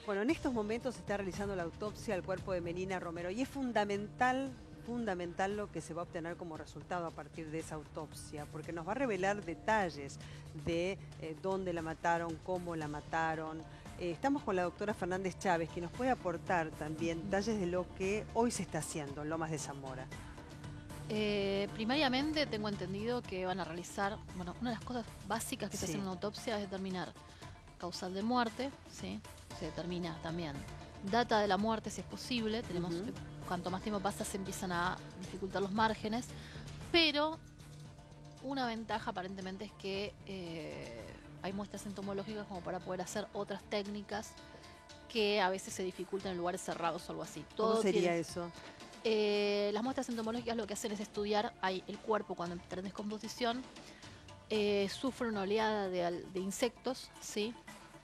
Bueno, en estos momentos se está realizando la autopsia al cuerpo de Melina Romero y es fundamental lo que se va a obtener como resultado a partir de esa autopsia, porque nos va a revelar detalles de dónde la mataron, cómo la mataron. Estamos con la doctora Fernández Chávez, que nos puede aportar también detalles de lo que hoy se está haciendo en Lomas de Zamora. Primariamente tengo entendido que van a realizar, bueno, una de las cosas básicas que se hace en Sí. una autopsia es determinar causal de muerte, ¿sí? Se determina también data de la muerte si es posible. Cuanto más tiempo pasa se empiezan a dificultar los márgenes, pero una ventaja aparentemente es que hay muestras entomológicas como para poder hacer otras técnicas que a veces se dificultan en lugares cerrados o algo así. ¿Cómo sería eso? Las muestras entomológicas lo que hacen es estudiar el cuerpo cuando entra en descomposición. Sufre una oleada de insectos, ¿sí?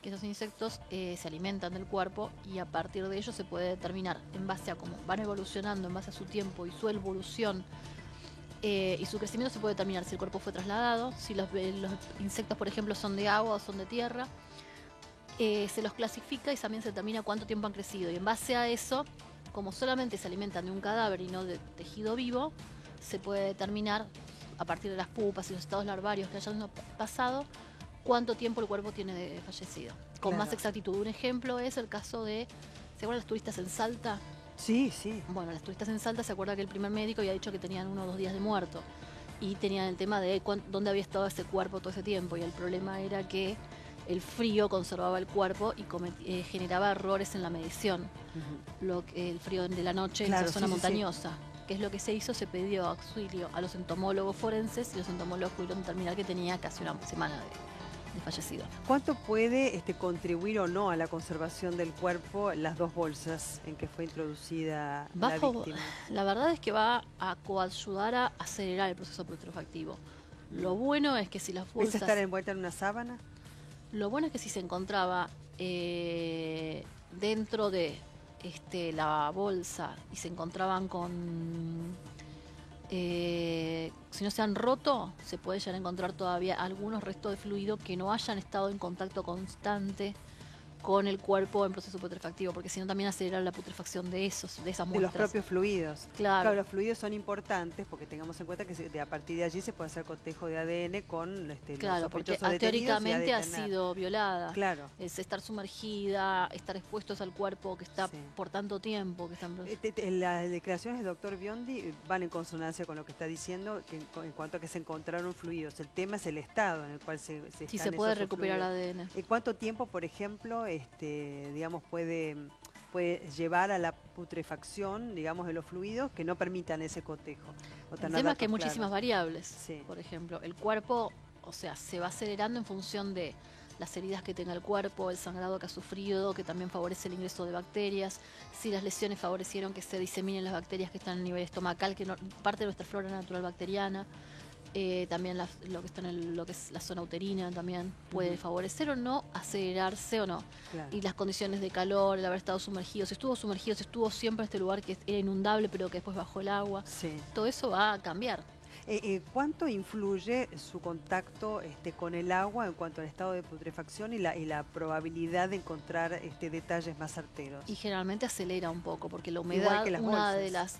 Que esos insectos se alimentan del cuerpo y a partir de ello se puede determinar en base a cómo van evolucionando, en base a su tiempo y su evolución y su crecimiento, se puede determinar si el cuerpo fue trasladado, si los insectos, por ejemplo, son de agua o son de tierra. Se los clasifica y también se determina cuánto tiempo han crecido, y en base a eso, como solamente se alimentan de un cadáver y no de tejido vivo, se puede determinar a partir de las pupas y los estados larvarios que hayan pasado cuánto tiempo el cuerpo tiene de fallecido. Con más exactitud. Un ejemplo es el caso de, ¿se acuerdan las turistas en Salta? Sí, sí. Bueno, las turistas en Salta, se acuerda que el primer médico había dicho que tenían 1 o 2 días de muerto y tenían el tema de dónde había estado ese cuerpo todo ese tiempo, y el problema era que el frío conservaba el cuerpo y generaba errores en la medición. El frío de la noche, claro, en esa zona montañosa. ¿Qué es lo que se hizo? Se pidió auxilio a los entomólogos forenses y los entomólogos pudieron determinar que tenía casi una semana de fallecido. ¿Cuánto puede contribuir o no a la conservación del cuerpo las 2 bolsas en que fue introducida la víctima? La verdad es que va a coayudar a acelerar el proceso putrefactivo. Lo bueno es que si las bolsas... ¿Es estar envuelta en una sábana? Lo bueno es que si se encontraba dentro de la bolsa y se encontraban con... si no se han roto, se puede llegar a encontrar todavía algunos restos de fluido que no hayan estado en contacto constante con el cuerpo en proceso putrefactivo, porque si no también acelera la putrefacción de esas muestras. De los propios fluidos. Claro. Los fluidos son importantes porque tengamos en cuenta que a partir de allí se puede hacer cotejo de ADN con los porque sospechosos teóricamente ha sido violada. Claro. Es estar sumergida, estar expuestos al cuerpo que está por tanto tiempo. Las declaraciones del doctor Biondi van en consonancia con lo que está diciendo en cuanto a que se encontraron fluidos. El tema es el estado en el cual se si se puede recuperar ADN. ¿Cuánto tiempo, por ejemplo, digamos, puede llevar a la putrefacción, digamos, de los fluidos que no permitan ese cotejo? El tema es que hay muchísimas variables. Por ejemplo, el cuerpo, o sea, se va acelerando en función de las heridas que tenga el cuerpo, el sangrado que ha sufrido, que también favorece el ingreso de bacterias, si las lesiones favorecieron que se diseminen las bacterias que están a nivel estomacal, que no, parte de nuestra flora natural bacteriana. También lo que está en lo que es la zona uterina también puede favorecer o no, acelerarse o no. Claro. Y las condiciones de calor, el haber estado sumergido, si estuvo siempre en este lugar que era inundable pero que después bajó el agua, todo eso va a cambiar. ¿Cuánto influye su contacto con el agua en cuanto al estado de putrefacción y la probabilidad de encontrar detalles más certeros? Y generalmente acelera un poco, porque la humedad,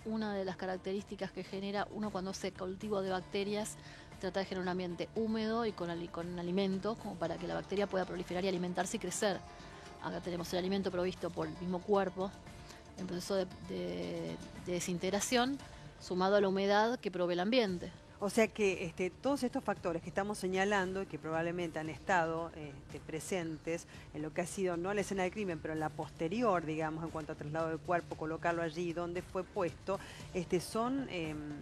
una de las características que genera uno cuando hace cultivo de bacterias, trata de generar un ambiente húmedo y con alimentos, como para que la bacteria pueda proliferar y alimentarse y crecer. Acá tenemos el alimento provisto por el mismo cuerpo, en proceso de desintegración, sumado a la humedad que provee el ambiente. O sea que todos estos factores que estamos señalando y que probablemente han estado presentes en lo que ha sido no la escena del crimen, pero en la posterior, digamos, en cuanto a traslado del cuerpo, colocarlo allí donde fue puesto, son,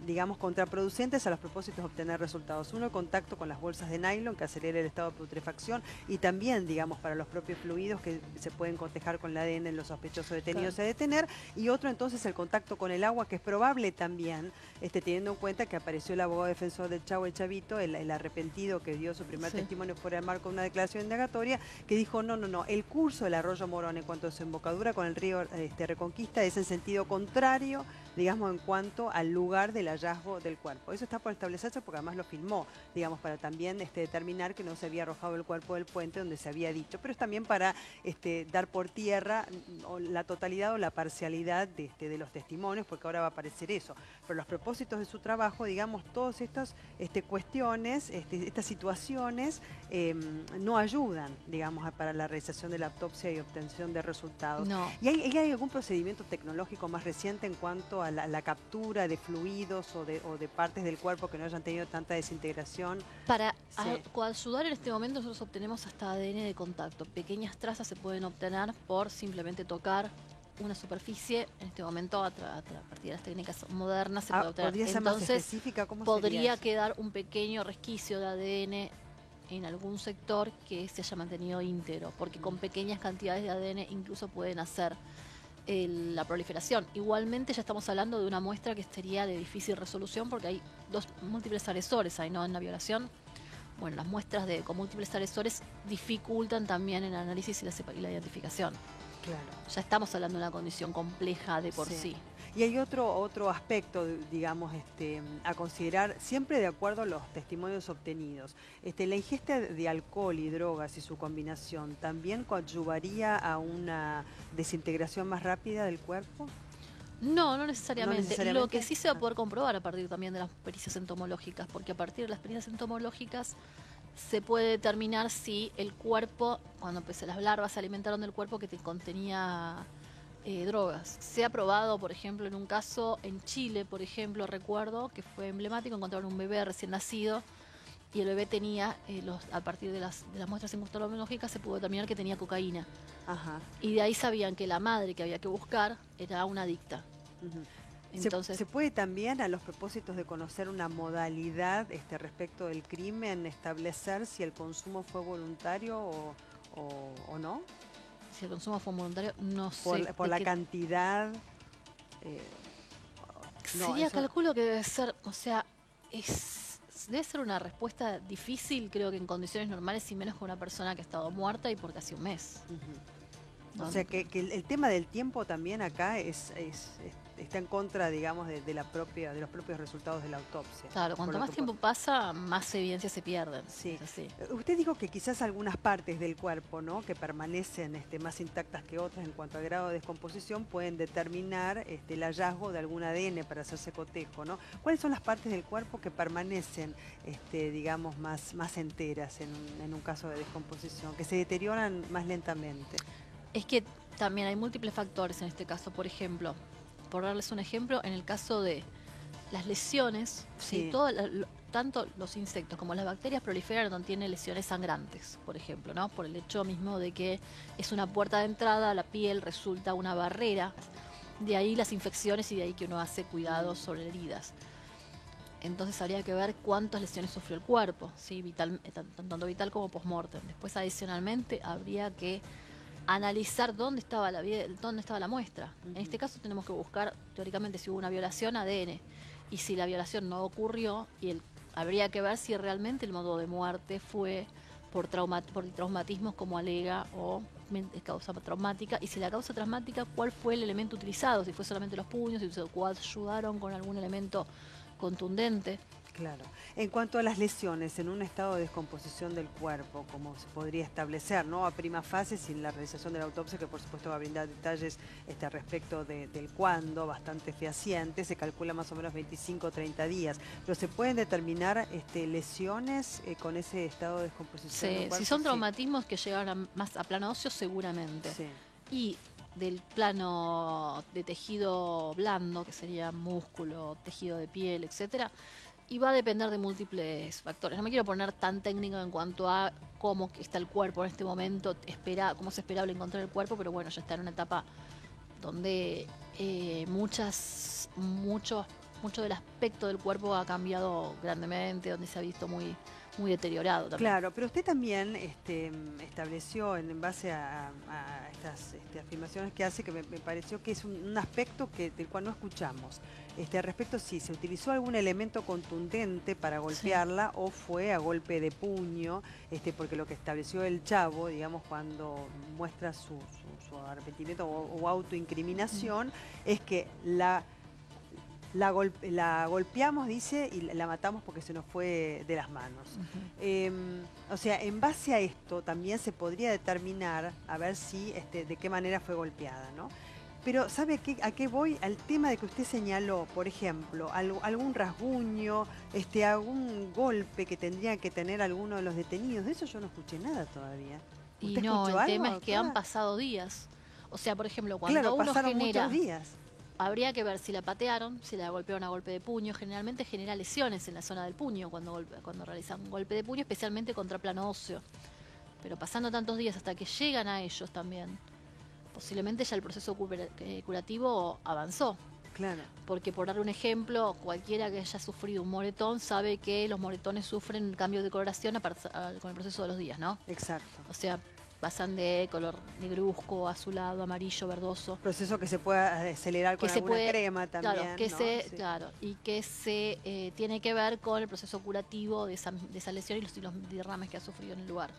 digamos, contraproducentes a los propósitos de obtener resultados. Uno, el contacto con las bolsas de nylon que acelera el estado de putrefacción y también, digamos, para los propios fluidos que se pueden cotejar con el ADN en los sospechosos detenidos a detener. Y otro, entonces, el contacto con el agua, que es probable también, teniendo en cuenta que apareció el abogado defensor del Chavo, el Chavito, el arrepentido que dio su primer testimonio fuera del marco de una declaración indagatoria, que dijo no, el curso del arroyo Morón en cuanto a su embocadura con el río Reconquista es en sentido contrario digamos, en cuanto al lugar del hallazgo del cuerpo. Eso está por establecerse porque además lo filmó, digamos, para también determinar que no se había arrojado el cuerpo del puente donde se había dicho, pero es también para dar por tierra la totalidad o la parcialidad de los testimonios, porque ahora va a aparecer eso. Pero los propósitos de su trabajo, digamos, todas estas cuestiones, estas situaciones, no ayudan, digamos, para la realización de la autopsia y obtención de resultados. No. ¿Y hay algún procedimiento tecnológico más reciente en cuanto a la captura de fluidos o de partes del cuerpo que no hayan tenido tanta desintegración? Para Sí. ayudar en este momento nosotros obtenemos hasta ADN de contacto. Pequeñas trazas se pueden obtener por simplemente tocar una superficie. En este momento a partir de las técnicas modernas se puede obtener. ¿Podría ser más Entonces específica? ¿Cómo sería podría eso? quedar un pequeño resquicio de ADN en algún sector que se haya mantenido íntegro, porque con pequeñas cantidades de ADN incluso pueden hacer la proliferación. Igualmente ya estamos hablando de una muestra que sería de difícil resolución porque hay múltiples agresores ahí, ¿no? En la violación. Bueno, las muestras con múltiples agresores dificultan también el análisis y la identificación. Claro. Ya estamos hablando de una condición compleja de por sí. Y hay otro aspecto, digamos, a considerar, siempre de acuerdo a los testimonios obtenidos. La ingesta de alcohol y drogas y su combinación, ¿también coadyuvaría a una desintegración más rápida del cuerpo? No, no necesariamente. ¿No necesariamente? Lo que sí se va a poder comprobar a partir también de las pericias entomológicas, porque a partir de las pericias entomológicas se puede determinar si el cuerpo, cuando pues, las larvas se alimentaron del cuerpo que contenía drogas. Se ha probado, por ejemplo, en un caso en Chile, por ejemplo, recuerdo que fue emblemático, encontraron un bebé recién nacido y el bebé tenía, a partir de las muestras entomológicas se pudo determinar que tenía cocaína. Ajá. Y de ahí sabían que la madre que había que buscar era una adicta. Uh-huh. Entonces, ¿Se puede también, a los propósitos de conocer una modalidad respecto del crimen, establecer si el consumo fue voluntario o no? si el consumo fue voluntario, no sé. Por la cantidad. Sería, calculo que debe ser, o sea, debe ser una respuesta difícil, creo que en condiciones normales y menos con una persona que ha estado muerta y porque hace un mes. Uh-huh. O sea que el tema del tiempo también acá está en contra, digamos, de los propios resultados de la autopsia. Claro, cuanto más tiempo pasa, más evidencias se pierden. Sí. Usted dijo que quizás algunas partes del cuerpo, ¿no?, que permanecen más intactas que otras en cuanto al grado de descomposición, pueden determinar el hallazgo de algún ADN para hacerse cotejo, ¿no? ¿Cuáles son las partes del cuerpo que permanecen, digamos, más enteras en un caso de descomposición, que se deterioran más lentamente? Es que también hay múltiples factores en este caso. Por ejemplo, por darles un ejemplo, en el caso de las lesiones, ¿sí? Tanto los insectos como las bacterias proliferan donde tienen lesiones sangrantes, por ejemplo, ¿no? Por el hecho mismo de que es una puerta de entrada, la piel resulta una barrera, de ahí las infecciones y de ahí que uno hace cuidados sobre heridas. Entonces habría que ver cuántas lesiones sufrió el cuerpo, ¿sí? Tanto vital como post-mortem. Después, adicionalmente, habría que analizar dónde estaba la muestra. En este caso tenemos que buscar, teóricamente, si hubo una violación, ADN. Y si la violación no ocurrió, habría que ver si realmente el modo de muerte fue por traumatismos como alega o causa traumática. Y si la causa traumática, ¿cuál fue el elemento utilizado? Si fue solamente los puños, si se ayudaron con algún elemento contundente. Claro. En cuanto a las lesiones en un estado de descomposición del cuerpo, como se podría establecer, ¿no?, a prima fase, sin la realización de la autopsia, que por supuesto va a brindar detalles respecto del cuándo, bastante fehaciente, se calcula más o menos 25 o 30 días, pero ¿se pueden determinar lesiones con ese estado de descomposición del cuerpo? Si son traumatismos que llegaron más a plano óseo, seguramente. Sí. Y del plano de tejido blando, que sería músculo, tejido de piel, etcétera, y va a depender de múltiples factores. No me quiero poner tan técnico en cuanto a cómo está el cuerpo en este momento, cómo es esperable encontrar el cuerpo, pero bueno, ya está en una etapa donde mucho del aspecto del cuerpo ha cambiado grandemente, donde se ha visto muy deteriorado también. Claro, pero usted también estableció en base a estas afirmaciones que hace, que me pareció que es un aspecto del cual no escuchamos. Al respecto, si se utilizó algún elemento contundente para golpearla, o fue a golpe de puño, porque lo que estableció el chavo, digamos, cuando muestra su arrepentimiento o autoincriminación, es que la La golpeamos, dice, y la matamos porque se nos fue de las manos. O sea, en base a esto también se podría determinar, a ver si, de qué manera fue golpeada, ¿no? Pero ¿sabe a qué voy? Al tema de que usted señaló, por ejemplo, algún rasguño, algún golpe que tendría que tener alguno de los detenidos. De eso yo no escuché nada todavía. Y ¿Usted no, escuchó el algo, tema es que han doctora? pasado días. O sea, por ejemplo, cuando Claro, uno pasaron muchos genera, días. habría que ver si la patearon, si la golpearon a golpe de puño. Generalmente genera lesiones en la zona del puño cuando realizan un golpe de puño, especialmente contra plano óseo. Pero pasando tantos días hasta que llegan a ellos también, posiblemente ya el proceso curativo avanzó. Claro. Porque, por dar un ejemplo, cualquiera que haya sufrido un moretón sabe que los moretones sufren cambios de coloración con el proceso de los días, ¿no? Exacto. O sea, pasan de color negruzco, azulado, amarillo, verdoso. Proceso que se puede acelerar con alguna crema también, claro, que ¿no? se, Sí. claro, y que se tiene que ver con el proceso curativo de esa lesión y los derrames que ha sufrido en el lugar.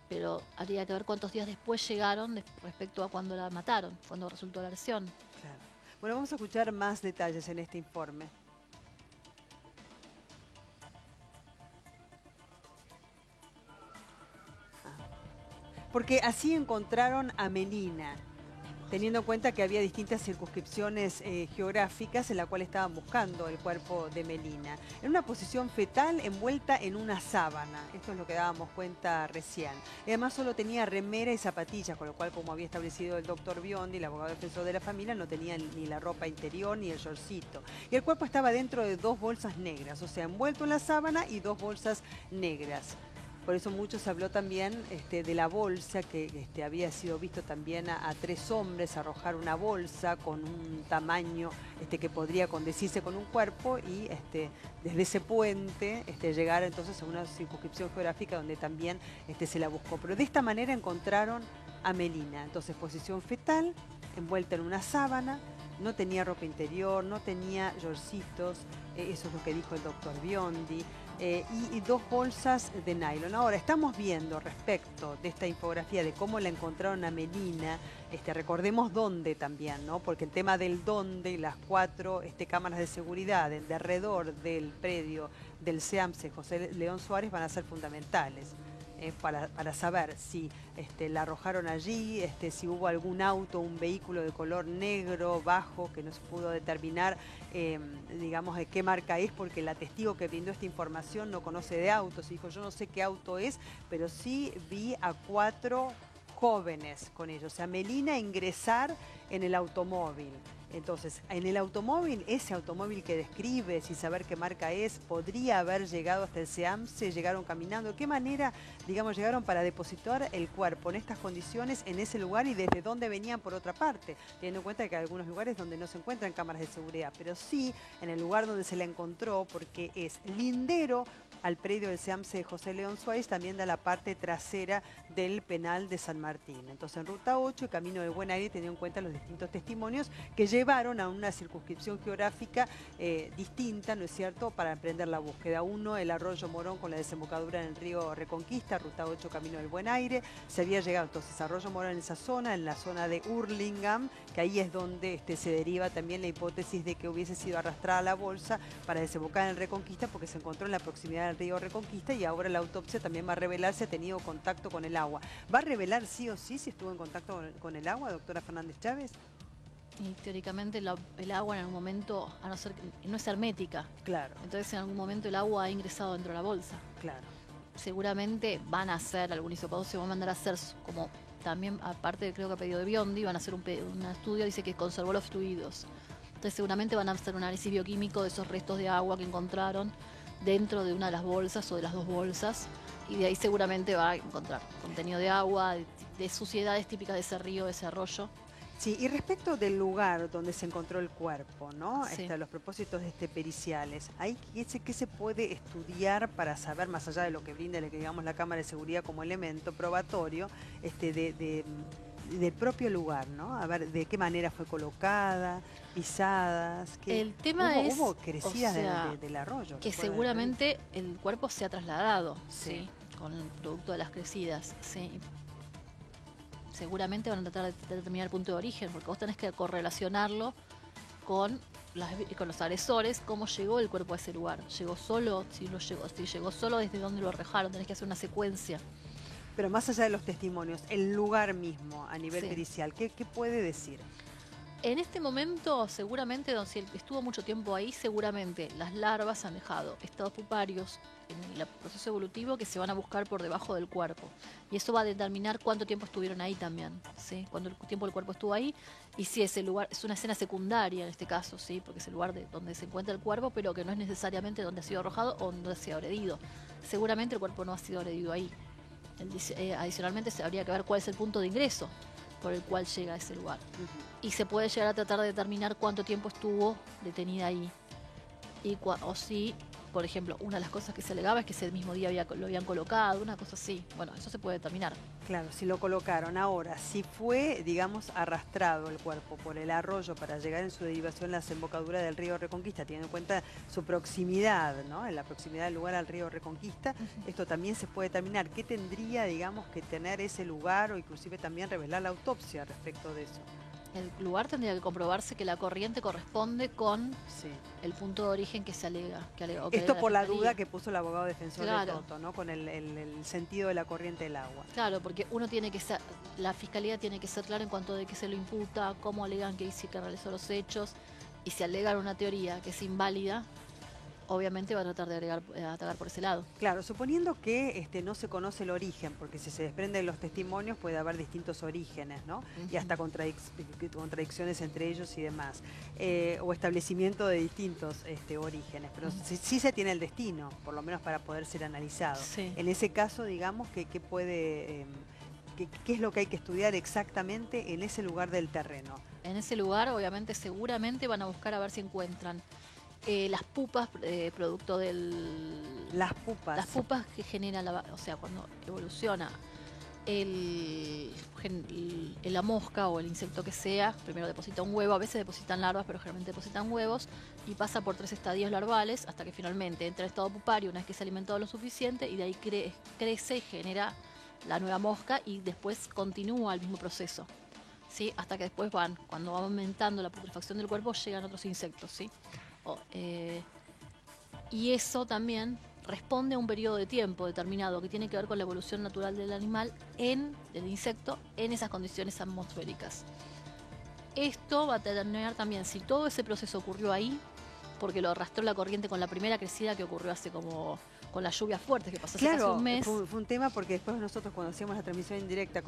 Pero habría que ver cuántos días después llegaron respecto a cuando la mataron, cuando resultó la lesión. Claro. Bueno, vamos a escuchar más detalles en este informe. Porque así encontraron a Melina, teniendo en cuenta que había distintas circunscripciones geográficas en la cual estaban buscando el cuerpo de Melina. En una posición fetal envuelta en una sábana, esto es lo que dábamos cuenta recién. Y además solo tenía remera y zapatillas, con lo cual, como había establecido el doctor Biondi, el abogado defensor de la familia, no tenía ni la ropa interior ni el shortcito. Y el cuerpo estaba dentro de 2 bolsas negras, o sea, envuelto en la sábana y 2 bolsas negras. Por eso mucho se habló también de la bolsa, que había sido visto también a 3 hombres arrojar una bolsa con un tamaño que podría condecirse con un cuerpo y desde ese puente llegar entonces a una circunscripción geográfica donde también se la buscó. Pero de esta manera encontraron a Melina, entonces posición fetal, envuelta en una sábana, no tenía ropa interior, no tenía yorcitos, eso es lo que dijo el doctor Biondi. Y 2 bolsas de nylon. Ahora, estamos viendo respecto de esta infografía de cómo la encontraron a Melina, recordemos dónde también, ¿no? Porque el tema del dónde y las 4 cámaras de seguridad de alrededor del predio del SEAMSE José León Suárez van a ser fundamentales. Para saber si la arrojaron allí, si hubo algún auto, un vehículo de color negro, bajo, que no se pudo determinar, digamos, de qué marca es, porque la testigo que brindó esta información no conoce de autos. Dijo, yo no sé qué auto es, pero sí vi a 4 jóvenes con ellos. O sea, Melina ingresar en el automóvil. Entonces, en el automóvil, ese automóvil que describe, sin saber qué marca es, podría haber llegado hasta el SEAMSE, llegaron caminando. ¿De qué manera, digamos, llegaron para depositar el cuerpo en estas condiciones, en ese lugar y desde dónde venían por otra parte? Teniendo en cuenta que hay algunos lugares donde no se encuentran cámaras de seguridad, pero sí en el lugar donde se la encontró, porque es lindero al predio del SEAMSE de José León Suárez, también da la parte trasera del penal de San Martín. Entonces, en Ruta 8 y Camino del Buen Aire, teniendo en cuenta los distintos testimonios que llevaron a una circunscripción geográfica distinta, ¿no es cierto?, para emprender la búsqueda. Uno, el Arroyo Morón con la desembocadura en el río Reconquista, Ruta 8, Camino del Buen Aire. Se había llegado entonces a Arroyo Morón en esa zona, en la zona de Hurlingham, que ahí es donde se deriva también la hipótesis de que hubiese sido arrastrada la bolsa para desembocar en el Reconquista, porque se encontró en la proximidad del río Reconquista, y ahora la autopsia también va a revelar si ha tenido contacto con el agua. ¿Va a revelar sí o sí si estuvo en contacto con el agua, doctora Fernández Chávez? Y teóricamente el agua en algún momento, a no ser que no es hermética. Claro. Entonces en algún momento el agua ha ingresado dentro de la bolsa. Claro. Seguramente van a hacer algún hisopado, se van a mandar a hacer, como también, aparte creo que a pedido de Biondi, van a hacer un estudio, dice que conservó los fluidos. Entonces seguramente van a hacer un análisis bioquímico de esos restos de agua que encontraron dentro de una de las bolsas o de las 2 bolsas, y de ahí seguramente va a encontrar contenido de agua, de suciedades típicas de ese río, de ese arroyo. Sí, y respecto del lugar donde se encontró el cuerpo, ¿no? Sí. Los propósitos periciales, ¿hay qué se puede estudiar para saber, más allá de lo que brinda, digamos, la cámara de seguridad como elemento probatorio, del propio lugar, ¿no? A ver, de qué manera fue colocada, pisadas, el tema hubo crecidas, o sea, del arroyo. Que seguramente el cuerpo se ha trasladado, ¿sí? Con el producto de las crecidas, ¿sí? Seguramente van a tratar de determinar el punto de origen, porque vos tenés que correlacionarlo con con los agresores cómo llegó el cuerpo a ese lugar. ¿Llegó solo? Si llegó solo, ¿desde dónde lo arrojaron? Tenés que hacer una secuencia. Pero más allá de los testimonios, el lugar mismo a nivel Sí. pericial, ¿qué puede decir? En este momento, seguramente, si estuvo mucho tiempo ahí, seguramente las larvas han dejado estados puparios en el proceso evolutivo que se van a buscar por debajo del cuerpo. Y eso va a determinar cuánto tiempo estuvieron ahí también, ¿sí? Cuánto tiempo el cuerpo estuvo ahí y si ese lugar es una escena secundaria en este caso, ¿sí? Porque es el lugar donde se encuentra el cuerpo, pero que no es necesariamente donde ha sido arrojado o donde ha sido agredido. Seguramente el cuerpo no ha sido agredido ahí. Adicionalmente, habría que ver cuál es el punto de ingreso por el cual llega a ese lugar. Y se puede llegar a tratar de determinar cuánto tiempo estuvo detenida ahí. O si, por ejemplo, una de las cosas que se alegaba es que ese mismo día lo habían colocado, una cosa así. Bueno, eso se puede determinar. Claro, si lo colocaron. Ahora, si fue, digamos, arrastrado el cuerpo por el arroyo para llegar en su derivación a la desembocadura del río Reconquista, teniendo en cuenta su proximidad, ¿no? En la proximidad del lugar al río Reconquista, esto también se puede determinar. ¿Qué tendría, digamos, que tener ese lugar o inclusive también revelar la autopsia respecto de eso? El lugar tendría que comprobarse que la corriente corresponde con el punto de origen que se alega. Esto por la duda que puso el abogado defensor de Claro. Toto, ¿no? Con el sentido de la corriente del agua. Claro, porque uno tiene que ser, la fiscalía tiene que ser clara en cuanto de qué se lo imputa, cómo alegan que realizó los hechos, y si alegan una teoría que es inválida, obviamente va a tratar de atacar por ese lado. Claro, suponiendo que no se conoce el origen, porque si se desprenden los testimonios puede haber distintos orígenes, ¿no? Y hasta contradicciones entre ellos y demás, o establecimiento de distintos orígenes, pero sí se tiene el destino, por lo menos para poder ser analizado. Sí. En ese caso, digamos, ¿qué es lo que hay que estudiar exactamente en ese lugar del terreno? En ese lugar, obviamente, seguramente van a buscar a ver si encuentran las pupas, producto del... Las pupas. Las pupas que genera, o sea, cuando evoluciona la mosca o el insecto que sea, primero deposita un huevo, a veces depositan larvas, pero generalmente depositan huevos, y pasa por 3 estadios larvales hasta que finalmente entra en estado pupario una vez que se ha alimentado lo suficiente, y de ahí crece y genera la nueva mosca, y después continúa el mismo proceso, ¿sí? Hasta que después cuando va aumentando la putrefacción del cuerpo, llegan otros insectos, ¿sí? Y eso también responde a un periodo de tiempo determinado que tiene que ver con la evolución natural del animal, del insecto, en esas condiciones atmosféricas. Esto va a determinar también si todo ese proceso ocurrió ahí, porque lo arrastró la corriente con la primera crecida que ocurrió con las lluvias fuertes que pasó hace casi un mes. Fue un tema porque después nosotros cuando hacíamos la transmisión en directo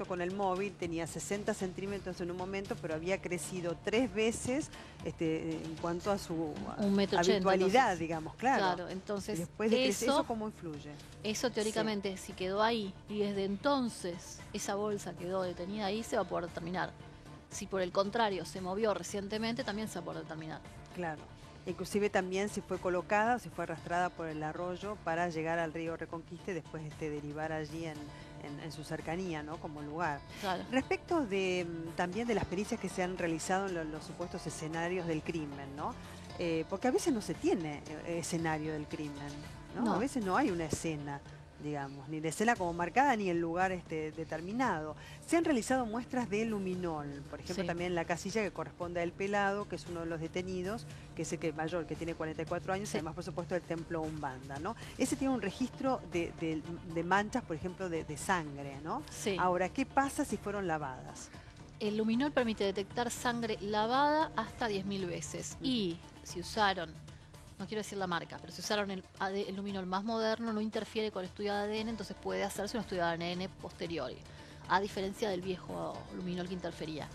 con el móvil tenía 60 centímetros en un momento, pero había crecido 3 veces en cuanto a su habitualidad, digamos, claro. Entonces, y después de ¿eso cómo influye? Eso teóricamente, si quedó ahí y desde entonces esa bolsa quedó detenida ahí, se va a poder determinar. Si por el contrario se movió recientemente, también se va a poder determinar. Claro. Inclusive también si fue colocada o si fue arrastrada por el arroyo para llegar al río Reconquista y después derivar allí en su cercanía, ¿no? Como lugar. Claro. Respecto también de las pericias que se han realizado en los supuestos escenarios del crimen, ¿no? Porque a veces no se tiene escenario del crimen, ¿no? No. A veces no hay una escena, digamos, ni la escena como marcada ni el lugar determinado. Se han realizado muestras de luminol, por ejemplo, también la casilla que corresponde al Pelado, que es uno de los detenidos, que es el mayor, que tiene 44 años, además, por supuesto, del templo Umbanda, ¿no? Ese tiene un registro de manchas, por ejemplo, de sangre, ¿no? Sí. Ahora, ¿qué pasa si fueron lavadas? El luminol permite detectar sangre lavada hasta 10.000 veces. Y si usaron, no quiero decir la marca, pero si usaron el luminol más moderno, no interfiere con el estudio de ADN, entonces puede hacerse un estudio de ADN posterior, a diferencia del viejo luminol que interfería.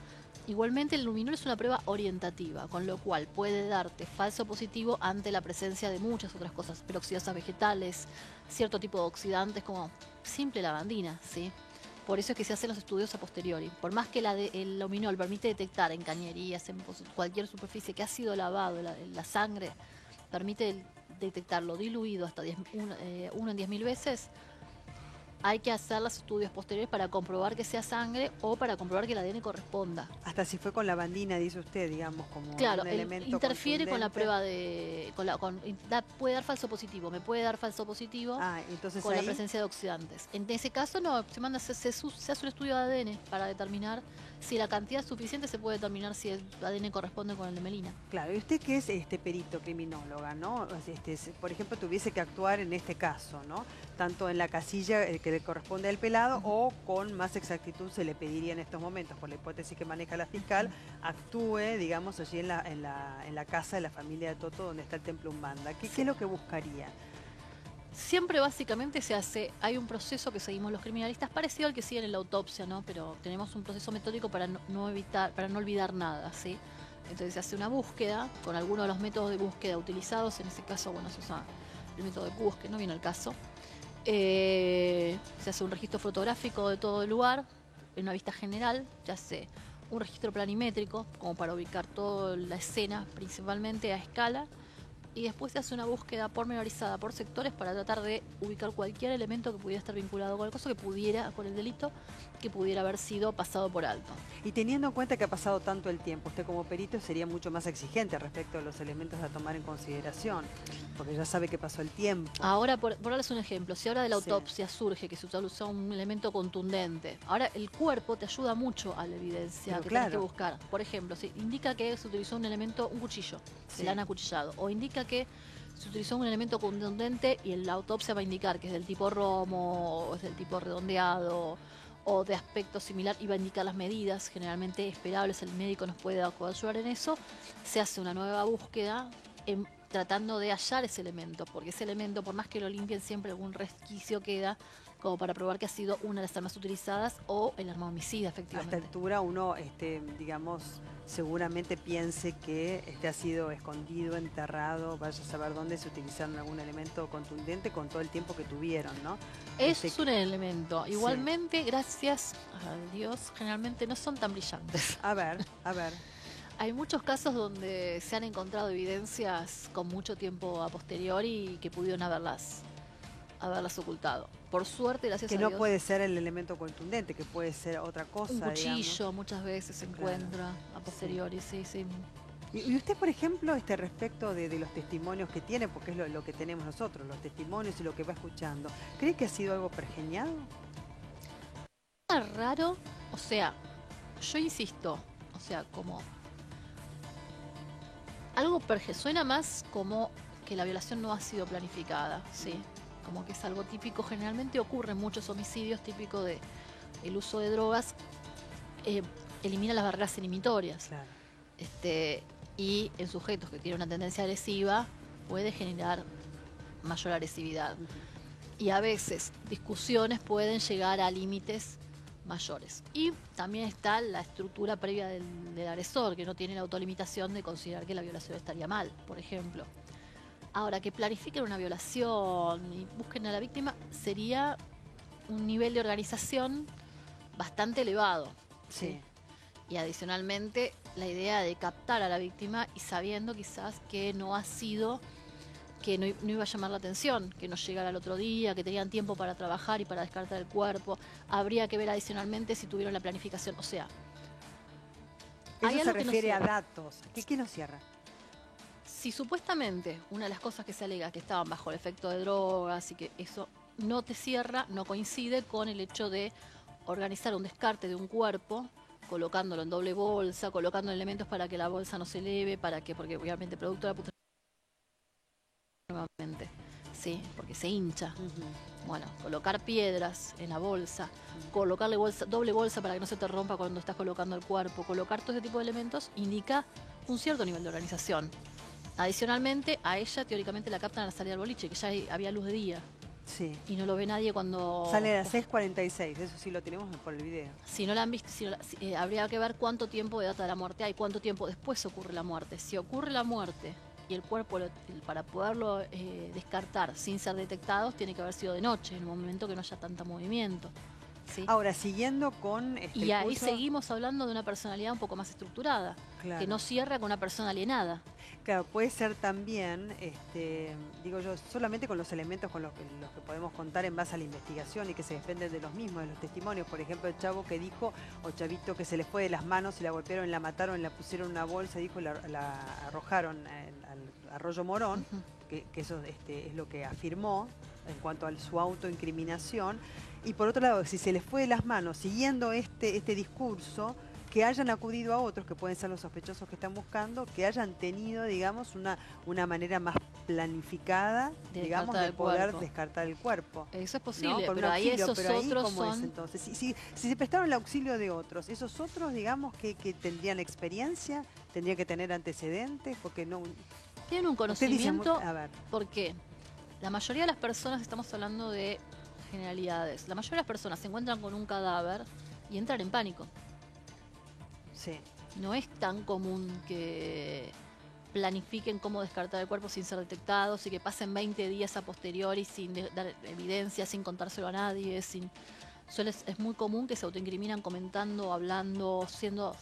Igualmente, el luminol es una prueba orientativa, con lo cual puede darte falso positivo ante la presencia de muchas otras cosas, peroxidasas vegetales, cierto tipo de oxidantes como simple lavandina, ¿sí? Por eso es que se hacen los estudios a posteriori. Por más que el luminol permite detectar en cañerías, en cualquier superficie que ha sido lavado la sangre, permite detectarlo diluido hasta 1 en 10.000 veces, hay que hacer los estudios posteriores para comprobar que sea sangre o para comprobar que el ADN corresponda. Hasta si fue con la lavandina, dice usted, digamos, como Claro, un elemento interfiere con la contundente. prueba de... puede dar falso positivo, me puede dar falso positivo Entonces con la ahí, presencia de oxidantes. En ese caso no, se hace un estudio de ADN para determinar si la cantidad es suficiente, se puede determinar si el ADN corresponde con el de Melina. claro, y usted que es perito criminóloga, ¿no? Por ejemplo, tuviese que actuar en este caso, ¿no? Tanto en la casilla que le corresponde al pelado o con más exactitud se le pediría en estos momentos, por la hipótesis que maneja la fiscal, actúe, digamos, allí en la casa de la familia de Toto, donde está el templo Umbanda. ¿Qué es lo que buscaría? Siempre básicamente hay un proceso que seguimos los criminalistas parecido al que siguen en la autopsia, ¿no? Pero tenemos un proceso metódico para no olvidar nada, ¿sí? Entonces se hace una búsqueda con algunos de los métodos de búsqueda utilizados, en este caso, bueno, se usa el método de Cubos, que no viene al caso. Se hace un registro fotográfico de todo el lugar, en una vista general, ya hace un registro planimétrico, como para ubicar toda la escena, principalmente a escala, y después se hace una búsqueda pormenorizada por sectores para tratar de ubicar cualquier elemento que pudiera estar vinculado con el caso, con el delito, que pudiera haber sido pasado por alto. Y teniendo en cuenta que ha pasado tanto el tiempo, usted como perito sería mucho más exigente respecto de los elementos a tomar en consideración, porque ya sabe que pasó el tiempo. Ahora, por darles un ejemplo, si ahora de la autopsia surge que se utiliza un elemento contundente, ahora el cuerpo te ayuda mucho a la evidencia que tienes que buscar. Por ejemplo, si indica que se utilizó un cuchillo, de lana acuchillado, o indica que se utilizó un elemento contundente y en la autopsia va a indicar que es del tipo romo, o es del tipo redondeado, o de aspecto similar, y va a indicar las medidas generalmente esperables, el médico nos puede ayudar en eso, se hace una nueva búsqueda tratando de hallar ese elemento, porque ese elemento, por más que lo limpien, siempre algún resquicio queda como para probar que ha sido una de las armas utilizadas o el arma homicida, efectivamente. A esta altura uno, digamos, seguramente piense que ha sido escondido, enterrado, vaya a saber dónde se utilizaron algún elemento contundente con todo el tiempo que tuvieron, ¿no? Es un elemento. Igualmente, gracias a Dios, generalmente no son tan brillantes. A ver. Hay muchos casos donde se han encontrado evidencias con mucho tiempo a posteriori y que pudieron haberlas ocultado. Por suerte, gracias a Dios. Que no puede ser el elemento contundente, que puede ser otra cosa. Un cuchillo, digamos. Muchas veces se encuentra a posteriori, sí. Y usted, por ejemplo, respecto de los testimonios que tiene, porque es lo que tenemos nosotros, los testimonios y lo que va escuchando, ¿cree que ha sido algo pergeñado? Es raro, o sea, yo insisto, o sea, como algo suena más como que la violación no ha sido planificada, ¿sí? Como que es algo típico, generalmente ocurren muchos homicidios típicos de el uso de drogas, elimina las barreras inhibitorias. Claro. Y en sujetos que tienen una tendencia agresiva puede generar mayor agresividad. Y a veces discusiones pueden llegar a límites mayores. Y también está la estructura previa del agresor, que no tiene la autolimitación de considerar que la violación estaría mal, por ejemplo. Ahora, que planifiquen una violación y busquen a la víctima sería un nivel de organización bastante elevado. Sí. Y adicionalmente, la idea de captar a la víctima y sabiendo quizás que no ha sido, que no iba a llamar la atención, que no llegara al otro día, que tenían tiempo para trabajar y para descartar el cuerpo. Habría que ver adicionalmente si tuvieron la planificación. O sea, eso se refiere a datos. ¿Qué nos cierra? Si supuestamente una de las cosas que se alega que estaban bajo el efecto de drogas y que eso no te cierra, no coincide con el hecho de organizar un descarte de un cuerpo, colocándolo en doble bolsa, colocando elementos para que la bolsa no se eleve, porque obviamente producto de la putrescencia nuevamente, sí, porque se hincha. Bueno, colocar piedras en la bolsa, colocarle doble bolsa para que no se te rompa cuando estás colocando el cuerpo, colocar todo ese tipo de elementos indica un cierto nivel de organización. Adicionalmente, a ella teóricamente la captan a la salida del boliche, que ya había luz de día. Sí. Y no lo ve nadie cuando... Sale a las 6:46, eso sí lo tenemos por el video. Si no la han visto, habría que ver cuánto tiempo de data de la muerte hay, cuánto tiempo después ocurre la muerte. Si ocurre la muerte y el cuerpo, para poderlo descartar sin ser detectados, tiene que haber sido de noche, en un momento que no haya tanto movimiento. ¿sí? Ahora, siguiendo con Y el ahí curso, seguimos hablando de una personalidad un poco más estructurada, que claro. no cierra con una persona alienada. Claro, puede ser también, digo yo, solamente con los elementos con los que podemos contar en base a la investigación y que se desprenden de los mismos, de los testimonios. Por ejemplo, el chavo que dijo, o chavito que se le fue de las manos y la golpearon, la mataron, la pusieron en una bolsa, dijo, la arrojaron al arroyo Morón, Ujú. que eso es lo que afirmó en cuanto a su autoincriminación. Y por otro lado, si se les fue de las manos siguiendo este discurso, que hayan acudido a otros, que pueden ser los sospechosos que están buscando, que hayan tenido, digamos, una manera más planificada, De digamos, descartar de el poder cuerpo. descartar el cuerpo. Eso es ¿No? posible, Con un pero ahí auxilio, esos pero ahí otros ¿cómo es son... entonces? Si se prestaron el auxilio de otros, esos otros, digamos, que tendrían experiencia, tendrían que tener antecedentes, porque no... Tienen un Usted dice, conocimiento, a ver, porque la mayoría de las personas, estamos hablando de generalidades, la mayoría de las personas se encuentran con un cadáver y entran en pánico. sí, No es tan común que planifiquen cómo descartar el cuerpo sin ser detectados y que pasen 20 días a posteriori sin dar evidencia, sin contárselo a nadie, es muy común que se autoincriminan comentando, hablando, siendo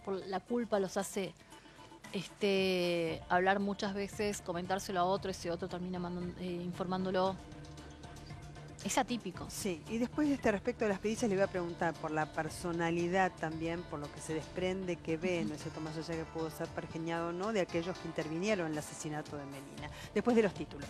por la culpa los hace hablar muchas veces, comentárselo a otro, ese otro termina informándolo. Es atípico. sí. Y después de respecto de las pericias le voy a preguntar por la personalidad también, por lo que se desprende que ve, ¿no es cierto?, más allá que pudo ser pergeñado o no, de aquellos que intervinieron en el asesinato de Melina. Después de los títulos.